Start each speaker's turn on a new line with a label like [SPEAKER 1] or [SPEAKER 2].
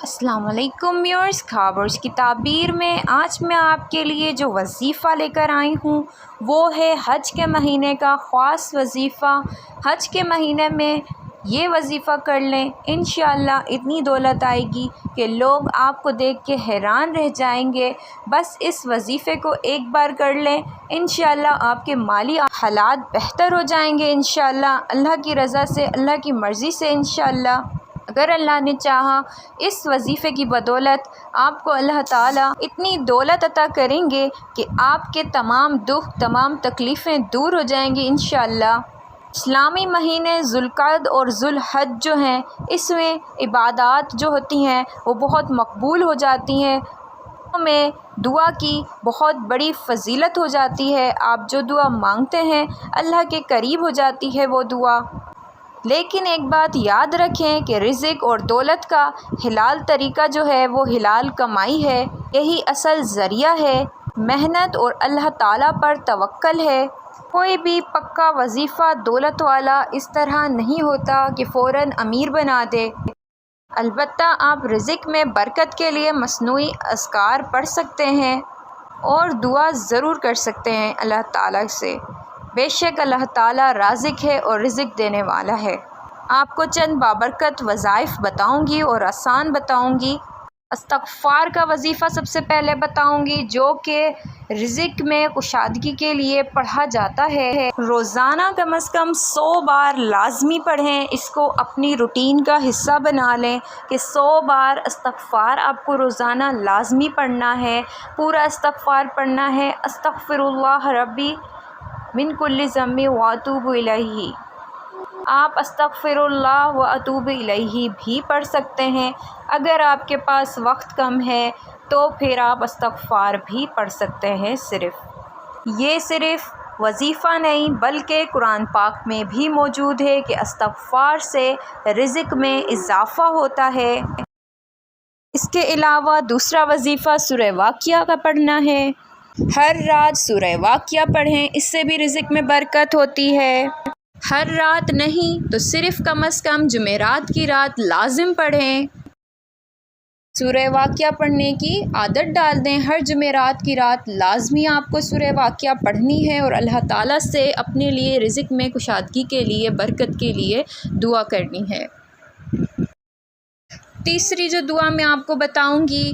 [SPEAKER 1] السلام علیکم ویورز، خابرز کی تعبیر میں آج میں آپ کے لیے جو وظیفہ لے کر آئی ہوں وہ ہے حج کے مہینے کا خاص وظیفہ۔ حج کے مہینے میں یہ وظیفہ کر لیں، انشاءاللہ اتنی دولت آئے گی کہ لوگ آپ کو دیکھ کے حیران رہ جائیں گے۔ بس اس وظیفے کو ایک بار کر لیں، انشاءاللہ آپ کے مالی حالات بہتر ہو جائیں گے، انشاءاللہ اللہ کی رضا سے، اللہ کی مرضی سے انشاءاللہ۔ اگر اللہ نے چاہا اس وظیفے کی بدولت آپ کو اللہ تعالیٰ اتنی دولت عطا کریں گے کہ آپ کے تمام دکھ، تمام تکلیفیں دور ہو جائیں گی انشاءاللہ۔ اسلامی مہینے ذوالقعدہ اور ذوالحج جو ہیں، اس میں عبادات جو ہوتی ہیں وہ بہت مقبول ہو جاتی ہیں، میں دعا کی بہت بڑی فضیلت ہو جاتی ہے۔ آپ جو دعا مانگتے ہیں اللہ کے قریب ہو جاتی ہے وہ دعا۔ لیکن ایک بات یاد رکھیں کہ رزق اور دولت کا حلال طریقہ جو ہے وہ حلال کمائی ہے، یہی اصل ذریعہ ہے۔ محنت اور اللہ تعالیٰ پر توکل ہے۔ کوئی بھی پکا وظیفہ دولت والا اس طرح نہیں ہوتا کہ فوراً امیر بنا دے۔ البتہ آپ رزق میں برکت کے لیے مصنوعی اذکار پڑھ سکتے ہیں اور دعا ضرور کر سکتے ہیں اللہ تعالیٰ سے۔ بے شک اللہ تعالیٰ رازق ہے اور رزق دینے والا ہے۔ آپ کو چند بابرکت وظائف بتاؤں گی اور آسان بتاؤں گی۔ استغفار کا وظیفہ سب سے پہلے بتاؤں گی، جو کہ رزق میں کشادگی کے لیے پڑھا جاتا ہے۔ روزانہ کم از کم 100 بار لازمی پڑھیں، اس کو اپنی روٹین کا حصہ بنا لیں کہ 100 بار استغفار آپ کو روزانہ لازمی پڑھنا ہے، پورا استغفار پڑھنا ہے۔ استغفر اللہ ربی من کل ذنب واتوب الیہ۔ آپ استغفر اللہ واتوب الیہ بھی پڑھ سکتے ہیں۔ اگر آپ کے پاس وقت کم ہے تو پھر آپ استغفار بھی پڑھ سکتے ہیں۔ یہ صرف وظیفہ نہیں بلکہ قرآن پاک میں بھی موجود ہے کہ استغفار سے رزق میں اضافہ ہوتا ہے۔ اس کے علاوہ دوسرا وظیفہ سورہ واقعہ کا پڑھنا ہے۔ ہر رات سورہ واقعہ پڑھیں، اس سے بھی رزق میں برکت ہوتی ہے۔ ہر رات نہیں تو صرف کم از کم جمعرات کی رات لازم پڑھیں۔ سورہ واقعہ پڑھنے کی عادت ڈال دیں، ہر جمعرات کی رات لازمی آپ کو سورہ واقعہ پڑھنی ہے اور اللہ تعالیٰ سے اپنے لیے رزق میں کشادگی کے لیے، برکت کے لیے دعا کرنی ہے۔ تیسری جو دعا میں آپ کو بتاؤں گی